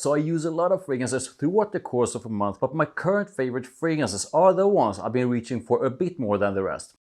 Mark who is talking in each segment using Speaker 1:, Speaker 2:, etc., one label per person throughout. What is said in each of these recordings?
Speaker 1: So I use a lot of fragrances throughout the course of a month, but my current favorite fragrances are the ones I've been reaching for a bit more than the rest.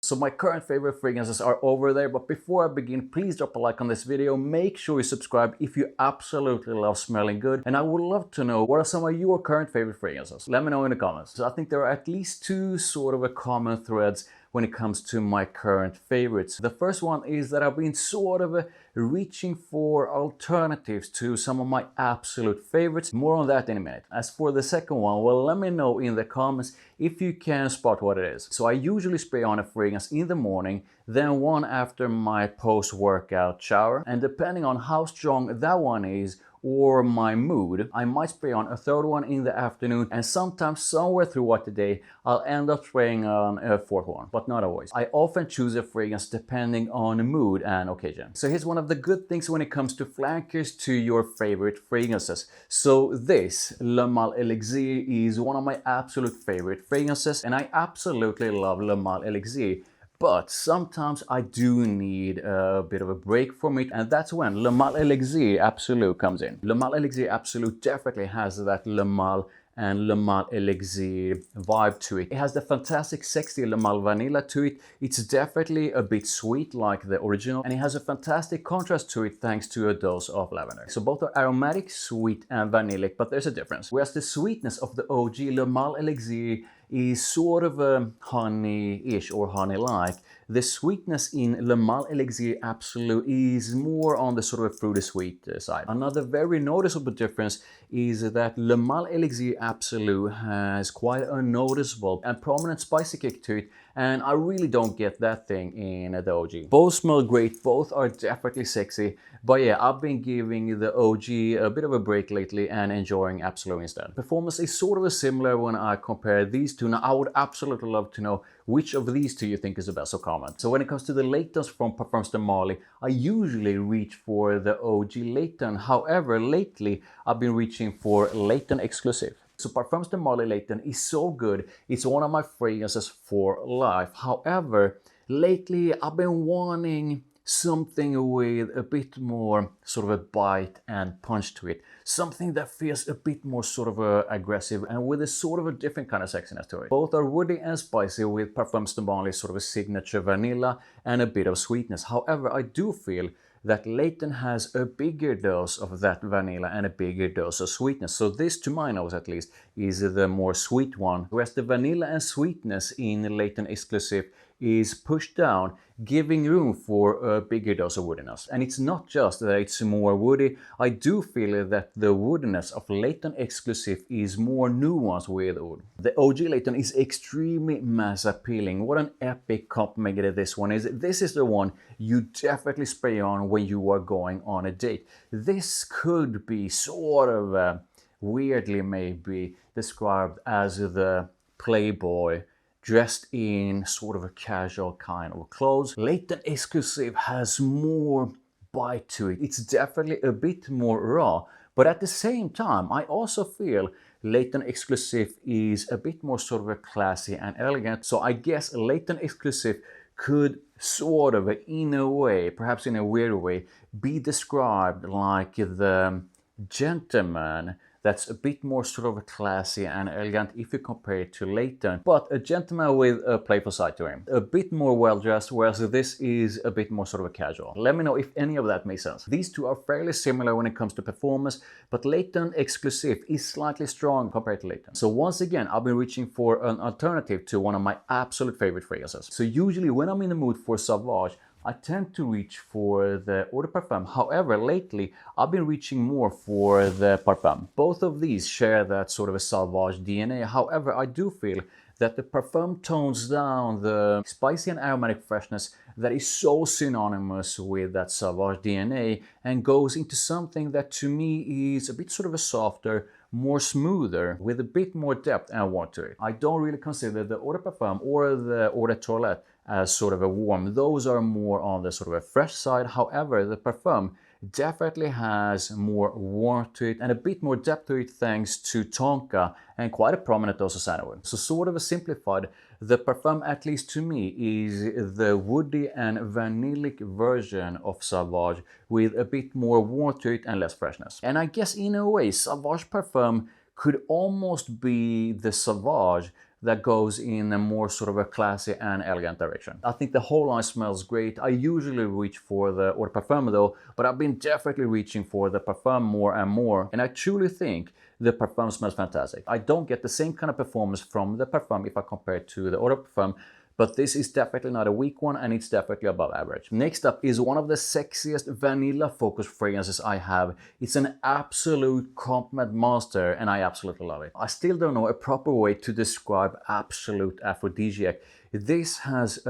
Speaker 1: So my current favorite fragrances are over there, but before I begin, please drop a like on this video, make sure you subscribe if you absolutely love smelling good, and I would love to know what are some of your current favorite fragrances. Let me know in the comments. So I think there are at least two sort of common threads when it comes to my current favorites. The first one is that I've been sort of reaching for alternatives to some of my absolute favorites. More on that in a minute. As for the second one, well, let me know in the comments if you can spot what it is. So I usually spray on a fragrance in the morning, then one after my post-workout shower, and depending on how strong that one is or my mood, I might spray on a third one in the afternoon, and sometimes somewhere throughout the day I'll end up spraying on a fourth one, but not always. I often choose a fragrance depending on mood and occasion. So here's one of the good things when it comes to flankers to your favorite fragrances. So this Le Mal Elixir is one of my absolute favorite fragrances, and I absolutely love Le Mal Elixir. But sometimes I do need a bit of a break from it, and that's when Le Mal Elixir Absolu comes in. Le Mal Elixir Absolu definitely has that Le Mal and Le Mal Elixir vibe to it. It has the fantastic sexy Le Mal vanilla to it. It's definitely a bit sweet like the original, and it has a fantastic contrast to it thanks to a dose of lavender. So both are aromatic, sweet and vanillic, but there's a difference. Whereas the sweetness of the OG Le Mal Elixir is sort of honey-ish or honey-like, the sweetness in Le Mal Elixir Absolu is more on the sort of fruity sweet side. Another very noticeable difference is that Le Mal Elixir Absolu has quite a noticeable and prominent spicy kick to it, and I really don't get that thing in the OG. Both smell great, both are definitely sexy, but yeah, I've been giving the OG a bit of a break lately and enjoying Absolu instead. Performance is sort of similar when I compare these two. Now, I would absolutely love to know which of these two you think is the best, so comment. So when it comes to the Laytons from Parfums de Marly, I usually reach for the OG Layton. However, lately I've been reaching for Layton Exclusif. So Parfums de Marly Layton is so good, it's one of my fragrances for life. However, lately I've been wanting something with a bit more sort of a bite and punch to it. Something that feels a bit more sort of aggressive and with a sort of a different kind of sexiness to it. Both are woody and spicy, with Parfums de Marly sort of a signature vanilla and a bit of sweetness. However, I do feel that Layton has a bigger dose of that vanilla and a bigger dose of sweetness. So this, to my nose at least, is the more sweet one, whereas the vanilla and sweetness in Layton Exclusif is pushed down, giving room for a bigger dose of woodiness. And it's not just that it's more woody, I do feel that the woodiness of Layton Exclusif is more nuanced with wood. The OG Layton is extremely mass appealing. What an epic compliment this one is. This is the one you definitely spray on when you are going on a date. This could be sort of weirdly maybe described as the playboy dressed in sort of a casual kind of clothes. Layton Exclusif has more bite to it. It's definitely a bit more raw, but at the same time, I also feel Layton Exclusif is a bit more sort of a classy and elegant. So I guess Layton Exclusif could sort of, in a way, perhaps in a weird way, be described like the gentleman that's a bit more sort of classy and elegant if you compare it to Layton, but a gentleman with a playful side to him. A bit more well-dressed, whereas this is a bit more sort of a casual. Let me know if any of that makes sense. These two are fairly similar when it comes to performance, but Layton Exclusif is slightly strong compared to Layton. So once again, I've been reaching for an alternative to one of my absolute favorite fragrances. So usually when I'm in the mood for Sauvage, I tend to reach for the Eau de Parfum. However, lately I've been reaching more for the Parfum. Both of these share that sort of a Sauvage DNA. However, I do feel that the Parfum tones down the spicy and aromatic freshness that is so synonymous with that Sauvage DNA and goes into something that to me is a bit sort of a softer, more smoother, with a bit more depth and warmth to it. I don't really consider the Eau de Parfum or the Eau de Toilette as sort of a warm. Those are more on the sort of a fresh side. However, the Parfum definitely has more warmth to it and a bit more depth to it thanks to tonka and quite a prominent dose of sandalwood. So sort of a simplified, the Parfum, at least to me, is the woody and vanillic version of Sauvage with a bit more warmth to it and less freshness. And I guess in a way Sauvage Parfum could almost be the Sauvage that goes in a more sort of a classy and elegant direction. I think the whole line smells great. I usually reach for the Eau de Parfum though, but I've been definitely reaching for the Parfum more and more, and I truly think the Parfum smells fantastic. I don't get the same kind of performance from the Parfum if I compare it to the Eau de Parfum, but this is definitely not a weak one, and it's definitely above average. Next up is one of the sexiest vanilla-focused fragrances I have. It's an absolute compliment monster, and I absolutely love it. I still don't know a proper way to describe Absolute Aphrodisiac. This has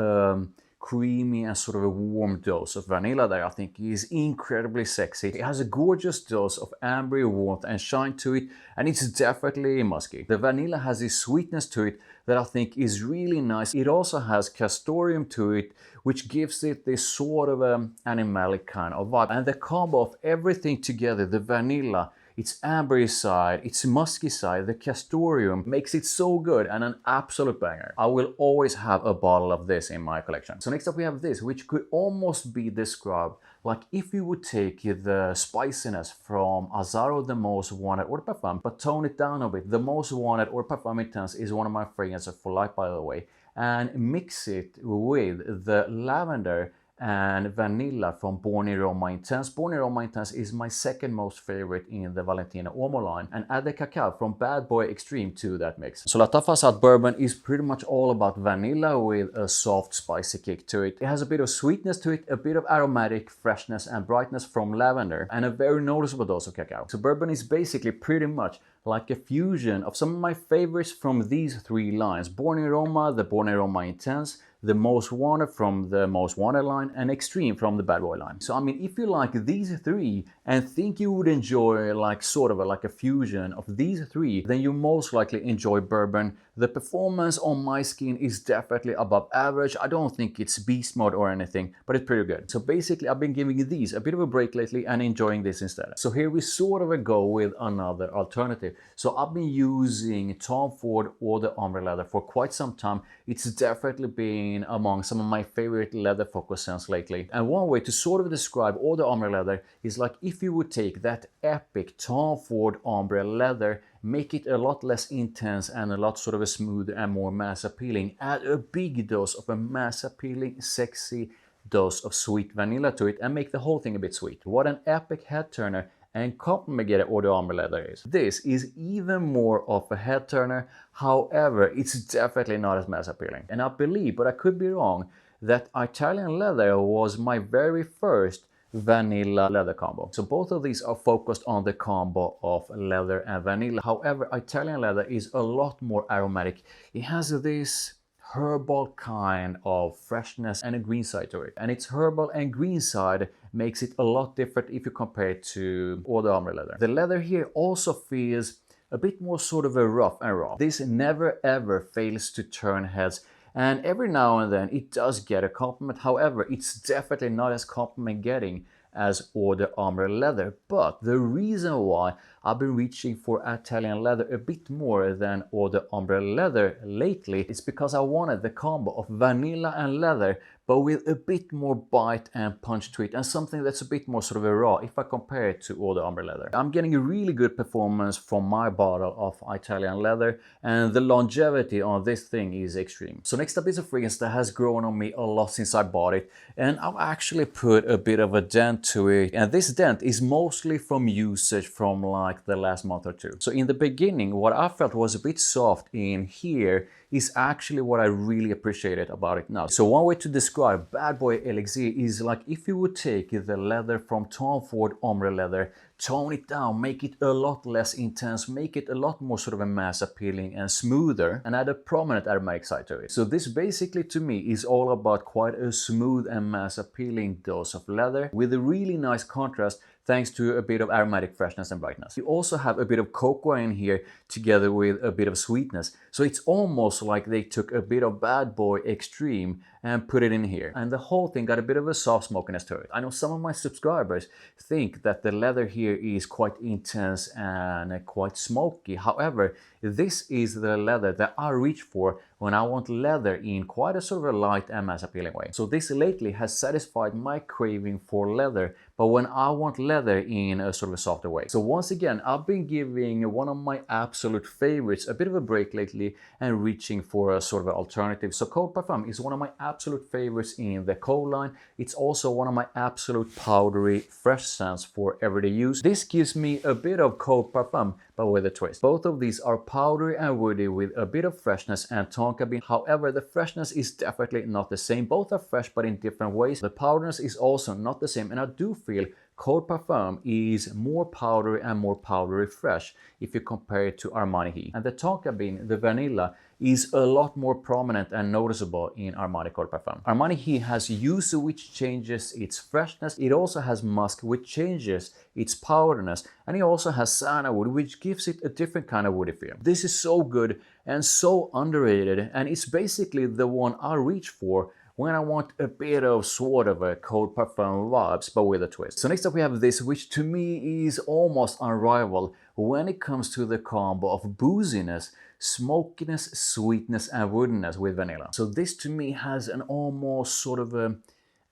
Speaker 1: creamy and sort of a warm dose of vanilla that I think is incredibly sexy. It has a gorgeous dose of ambery warmth and shine to it, and it's definitely musky. The vanilla has this sweetness to it that I think is really nice. It also has castoreum to it, which gives it this sort of animalic kind of vibe. And the combo of everything together, the vanilla, its ambery side, its musky side, the castoreum, makes it so good and an absolute banger. I will always have a bottle of this in my collection. So next up we have this, which could almost be described like if you would take the spiciness from Azaro, the Most Wanted Eau de Parfum, but tone it down a bit. The Most Wanted Eau de Parfum Intense is one of my fragrances for life, by the way, and mix it with the lavender and vanilla from Born in Roma Intense. Born in Roma Intense is my second most favorite in the Valentino Uomo line, and add the cacao from Bad Boy Extreme to that mix. So Lattafa Asad Bourbon is pretty much all about vanilla with a soft spicy kick to it. It has a bit of sweetness to it, a bit of aromatic freshness and brightness from lavender, and a very noticeable dose of cacao. So Bourbon is basically pretty much like a fusion of some of my favorites from these three lines: Born in Roma, the Born in Roma Intense, the Most Wanted from the Most Wanted line, and Extreme from the Bad Boy line. So I mean, if you like these three and think you would enjoy like sort of like a fusion of these three, then you most likely enjoy Bourbon. The performance on my skin is definitely above average. I don't think it's beast mode or anything, but it's pretty good. So basically I've been giving these a bit of a break lately and enjoying this instead. So here we sort of go with another alternative. So I've been using Tom Ford Eau de Ombre leather for quite some time. It's definitely been among some of my favorite leather focus scents lately. And one way to sort of describe Eau de Ombre leather is like if you would take that epic Tom Ford Ombre leather, make it a lot less intense and a lot sort of a smoother and more mass appealing, add a big dose of a mass appealing, sexy dose of sweet vanilla to it, and make the whole thing a bit sweet. What an epic head turner and compliment Eau de Ombre leather is. This is even more of a head turner, however, it's definitely not as mass appealing. And I believe, but I could be wrong, that Italian leather was my very first vanilla leather combo. So both of these are focused on the combo of leather and vanilla. However, Italian leather is a lot more aromatic. It has this herbal kind of freshness and a green side to it. And its herbal and green side makes it a lot different if you compare it to Eau de Ombre leather. The leather here also feels a bit more sort of a rough and raw. This never ever fails to turn heads, and every now and then it does get a compliment. However, it's definitely not as compliment getting as Eau de Ombre leather. But the reason why I've been reaching for Italian leather a bit more than Eau de Ombre leather lately is because I wanted the combo of vanilla and leather, but with a bit more bite and punch to it, and something that's a bit more sort of a raw if I compare it to Eau de Ombre leather. I'm getting a really good performance from my bottle of Italian leather, and the longevity on this thing is extreme. So next up is a fragrance that has grown on me a lot since I bought it, and I've actually put a bit of a dent to it, and this dent is mostly from usage from like the last month or two. So in the beginning, what I felt was a bit soft in here is actually what I really appreciated about it now. So one way to describe Bad Boy Elixir is like if you would take the leather from Tom Ford Ombre leather, tone it down, make it a lot less intense, make it a lot more sort of a mass appealing and smoother, and add a prominent aromatic side to it. So this basically to me is all about quite a smooth and mass appealing dose of leather with a really nice contrast thanks to a bit of aromatic freshness and brightness. You also have a bit of cocoa in here together with a bit of sweetness. So it's almost like they took a bit of Bad Boy Extreme and put it in here. And the whole thing got a bit of a soft smokiness to it. I know some of my subscribers think that the leather here is quite intense and quite smoky. However, this is the leather that I reach for when I want leather in quite a sort of a light and mass appealing way. So this lately has satisfied my craving for leather, but when I want leather in a sort of a softer way. So once again, I've been giving one of my absolute favorites a bit of a break lately and reaching for a sort of an alternative. So Cold Parfum is one of my absolute favorites in the cold line. It's also one of my absolute powdery fresh scents for everyday use. This gives me a bit of Cold Parfum, but with a twist. Both of these are powdery and woody with a bit of freshness and tonka bean. However, the freshness is definitely not the same. Both are fresh but in different ways. The powderiness is also not the same, and I do feel Cold Parfum is more powdery and more powdery fresh if you compare it to Armani He. And the tonka bean, the vanilla, is a lot more prominent and noticeable in Armani Cold Parfum. Armani He has yuzu, which changes its freshness. It also has musk, which changes its powderiness. And it also has sandalwood, which gives it a different kind of woody feel. This is so good and so underrated, and it's basically the one I reach for when I want a bit of sort of a Cold Parfum vibes, but with a twist. So next up we have this, which to me is almost unrivaled when it comes to the combo of booziness, smokiness, sweetness and woodiness with vanilla. So this to me has an almost sort of a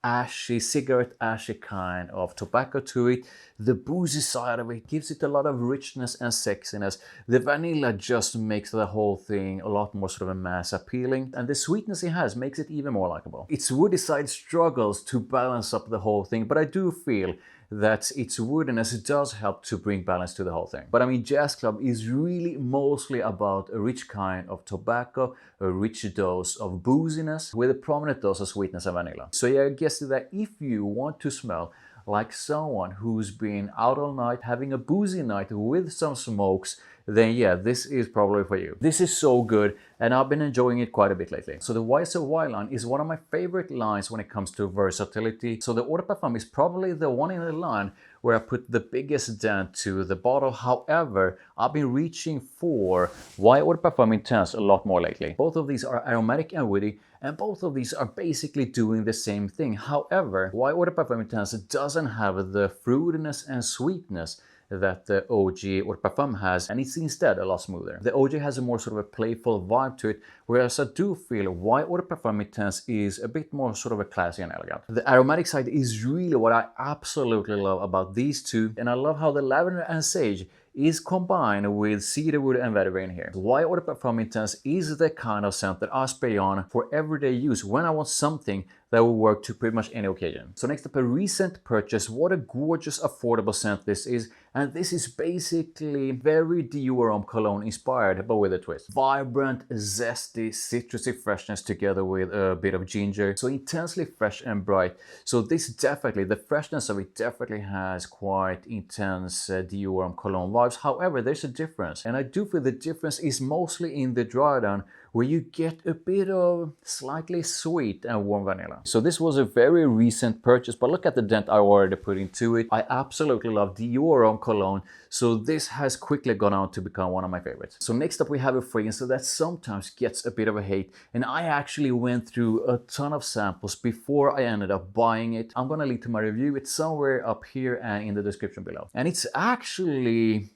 Speaker 1: ashy, cigarette ashy kind of tobacco to it. The boozy side of it gives it a lot of richness and sexiness. The vanilla just makes the whole thing a lot more sort of a mass appealing, and the sweetness it has makes it even more likable. Its woody side struggles to balance up the whole thing, but I do feel that its woodiness does help to bring balance to the whole thing. But I mean, Jazz Club is really mostly about a rich kind of tobacco, a rich dose of booziness with a prominent dose of sweetness and vanilla. So yeah, I guess that if you want to smell like someone who's been out all night having a boozy night with some smokes, then yeah, this is probably for you. This is so good, and I've been enjoying it quite a bit lately. So the YSOY line is one of my favorite lines when it comes to versatility. So the Eau de Parfum is probably the one in the line where I put the biggest dent to the bottle. However, I've been reaching for Y Eau de Parfum Intense a lot more lately. Both of these are aromatic and woody, and both of these are basically doing the same thing. However, Y Eau de Parfum Intense doesn't have the fruitiness and sweetness that the OG Eau de Parfum has, and it's instead a lot smoother. The OG has a more sort of a playful vibe to it, whereas I do feel Y Eau de Parfum Intense is a bit more sort of a classy and elegant. The aromatic side is really what I absolutely love about these two, and I love how the lavender and sage is combined with cedarwood and vetiver in here. Y Eau de Parfum Intense is the kind of scent that I spray on for everyday use when I want something that will work to pretty much any occasion. So next up, a recent purchase. What a gorgeous affordable scent this is, and this is basically very Dior cologne inspired, but with a twist. Vibrant, zesty, citrusy freshness together with a bit of ginger, so intensely fresh and bright. So this definitely, the freshness of it definitely has quite intense Dior cologne vibes. However, there's a difference, and I do feel the difference is mostly in the dry down, where you get a bit of slightly sweet and warm vanilla. So this was a very recent purchase, but look at the dent I already put into it. I absolutely love Dior cologne, so this has quickly gone on to become one of my favorites. So next up we have a fragrance that sometimes gets a bit of a hate, and I actually went through a ton of samples before I ended up buying it. I'm gonna link to my review. It's somewhere up here and in the description below. And it's actually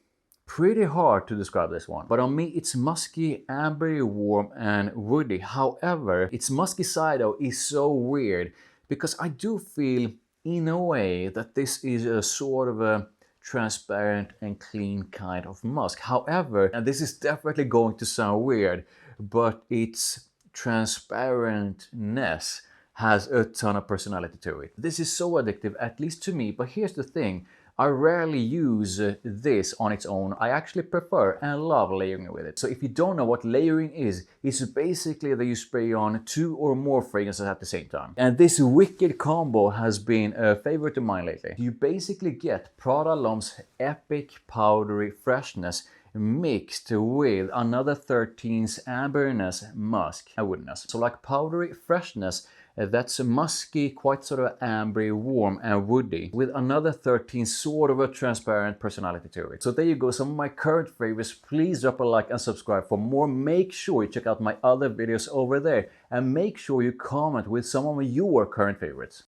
Speaker 1: pretty hard to describe this one, but on me it's musky, ambery, warm and woody. However, its musky side though is so weird because I do feel in a way that this is a sort of a transparent and clean kind of musk. However, and this is definitely going to sound weird, but its transparentness has a ton of personality to it. This is so addictive, at least to me, but here's the thing. I rarely use this on its own. I actually prefer and love layering with it. So if you don't know what layering is, it's basically that you spray on 2 or more fragrances at the same time. And this wicked combo has been a favorite of mine lately. You basically get Prada L'Homme's epic powdery freshness mixed with Another 13's amberness, musk and woodiness. So like powdery freshness That's musky, quite sort of ambery, warm and woody, with another 13 sort of a transparent personality to it. So there you go, some of my current favorites. Please drop a like and subscribe for more. Make sure you check out my other videos over there, and make sure you comment with some of your current favorites.